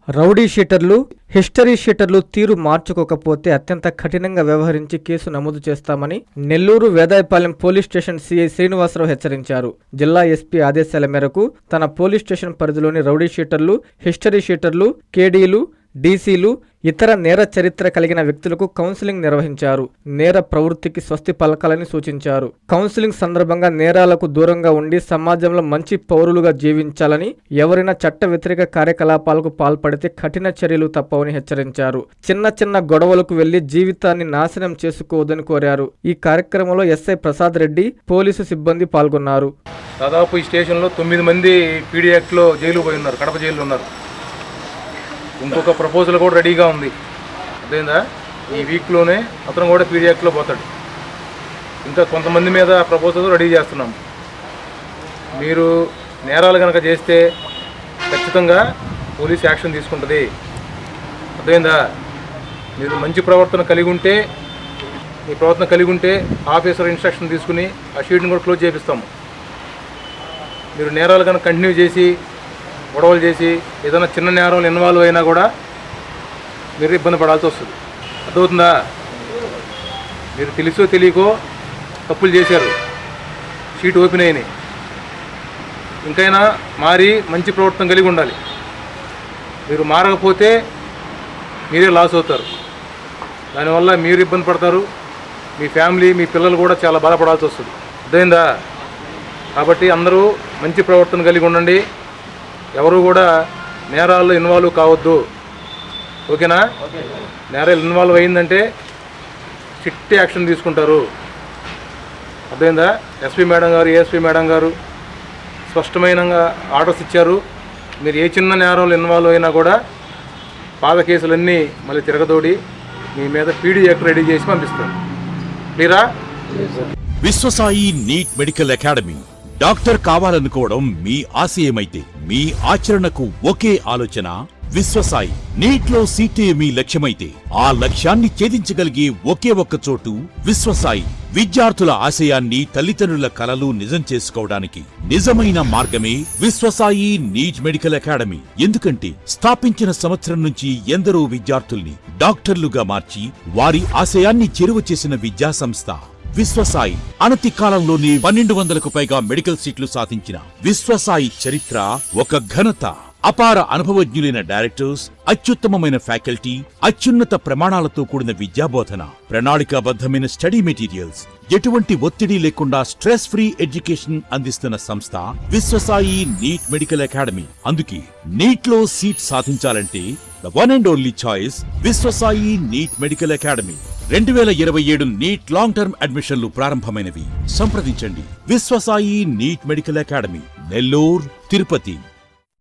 Rowdy షీటర్లు, history షీటర్లు తీరు మార్చుకోకపోతే అత్యంత కఠినంగా వ్యవహరించి కేసు నమోదు చేస్తామని Nellore Vedayapalem police station CI Srinivasarao హెచ్చరించారు. జిల్లా ఎస్పీ ఆదేశాల మేరకు తన పోలీస్ స్టేషన్ పరిధిలోని రౌడీ షీటర్లు, హిస్టరీ షీటర్లు, కేడీలు, డీసీలు, ఇతర నేర చరిత్ర కలిగిన వ్యక్తులకు కౌన్సిలింగ్ నిర్వహించారు. నేర ప్రవృత్తికి స్వస్తి పలకాలని సూచించారు. కౌన్సిలింగ్ సందర్భంగా నేరాలకు దూరంగా ఉండి సమాజంలో మంచి పౌరులుగా జీవించాలని, ఎవరైనా చట్ట వ్యతిరేక కార్యకలాపాలకు పాల్పడితే కఠిన చర్యలు తప్పవని హెచ్చరించారు. చిన్న చిన్న గొడవలకు వెళ్లి జీవితాన్ని నాశనం చేసుకోవద్దని కోరారు. ఈ కార్యక్రమంలో ఎస్ఐ ప్రసాద్ రెడ్డి, పోలీసు సిబ్బంది పాల్గొన్నారు. దాదాపు ఈ స్టేషన్లో 9 మంది పీడీ యాక్ట్లో జైలు పోయి ఉన్నారు, కడప జైలు ఉన్నారు. ఇంకొక ప్రపోజల్ కూడా రెడీగా ఉంది. అదేందా ఈ వీక్లోనే అతను కూడా పీడీ యాక్ట్లో పోతాడు. ఇంకా కొంతమంది మీద ప్రపోజల్ రెడీ చేస్తున్నాం. మీరు నేరాలు కనుక చేస్తే ఖచ్చితంగా పోలీస్ యాక్షన్ తీసుకుంటుంది. అదేందా మీరు మంచి ప్రవర్తన కలిగి ఉంటే, మీ ప్రవర్తన కలిగి ఉంటే ఆఫీసర్ ఇన్స్ట్రక్షన్ తీసుకుని ఆ షీట్ని కూడా క్లోజ్ చేపిస్తాము. మీరు నేరాలు కనుక కంటిన్యూ చేసి గొడవలు చేసి ఏదైనా చిన్న నేరంలో ఇన్వాల్వ్ అయినా కూడా మీరు ఇబ్బంది పడాల్సి వస్తుంది. అర్థమవుతుందా? మీరు తెలుసో తెలియకో తప్పులు చేశారు, షీట్ ఓపెన్ అయినాయి. ఇంకైనా మారి మంచి ప్రవర్తన కలిగి ఉండాలి. మీరు మారకపోతే మీరే లాస్ అవుతారు. దానివల్ల మీరు ఇబ్బంది పడతారు, మీ ఫ్యామిలీ, మీ పిల్లలు కూడా చాలా బాధపడాల్సి వస్తుంది. అర్థమైందా? కాబట్టి అందరూ మంచి ప్రవర్తన కలిగి ఉండండి. ఎవరు కూడా నేరాల్లో ఇన్వాల్వ్ కావద్దు. ఓకేనా? నేరాలు ఇన్వాల్వ్ అయిందంటే స్ట్రిక్ట్ యాక్షన్ తీసుకుంటారు. అర్థమైందా? ఎస్పీ మేడం గారు, ఏఎస్పీ మేడం గారు స్పష్టమైన ఆర్డర్స్ ఇచ్చారు. మీరు ఏ చిన్న నేరంలో ఇన్వాల్వ్ అయినా కూడా పాత కేసులన్నీ మళ్ళీ తిరగదోడి మీ మీద పీడీ యాక్ట్ రెడీ చేసి పంపిస్తారు. క్లియరా? Vishwasai NEET medical academy. Doctor కావాలనుకోవడం మీ ఆశయమైతే మీ ఆచరణకు ఒకే ఆలోచన విశ్వసాయి. నీట్లో సీటే మీ లక్ష్యమైతే ఆ లక్ష్యాన్ని ఛేదించగలిగే ఒకే ఒక్క చోటు విశ్వసాయి. విద్యార్థుల ఆశయాన్ని, తల్లిదండ్రుల కలలు నిజం చేసుకోవడానికి నిజమైన మార్గమే విశ్వసాయి నీట్ మెడికల్ అకాడమీ. ఎందుకంటే స్థాపించిన సంవత్సరం నుంచి ఎందరో విద్యార్థుల్ని డాక్టర్లుగా మార్చి వారి ఆశయాన్ని చేరువ చేసిన విద్యా సంస్థ విశ్వసాయి. అనతి కాలంలోనే 1200కు పైగా మెడికల్ సీట్లు సాధించిన విశ్వసాయి చరిత్ర ఒక ఘనత. అపార అనుభవజ్ఞులైన డైరెక్టర్స్, అత్యుత్తమమైన ఫ్యాకల్టీ, అత్యున్నత ప్రమాణాలతో కూడిన విద్యాబోధన, ప్రణాళికాబద్ధమైన స్టడీ మెటీరియల్స్, ఎటువంటి ఒత్తిడి లేకుండా స్ట్రెస్ ఫ్రీ ఎడ్యుకేషన్ అందిస్తున్న సంస్థ విశ్వసాయి నీట్ మెడికల్ అకాడమీ. అందుకే నీట్ లో సీట్ సాధించాలంటే the one and only choice Viswasai NEET medical academy. 2027 NEET long term అడ్మిషన్లు ప్రారంభమైనవి. సంప్రదించండి Viswasai NEET medical academy, Nellore, Tirupati.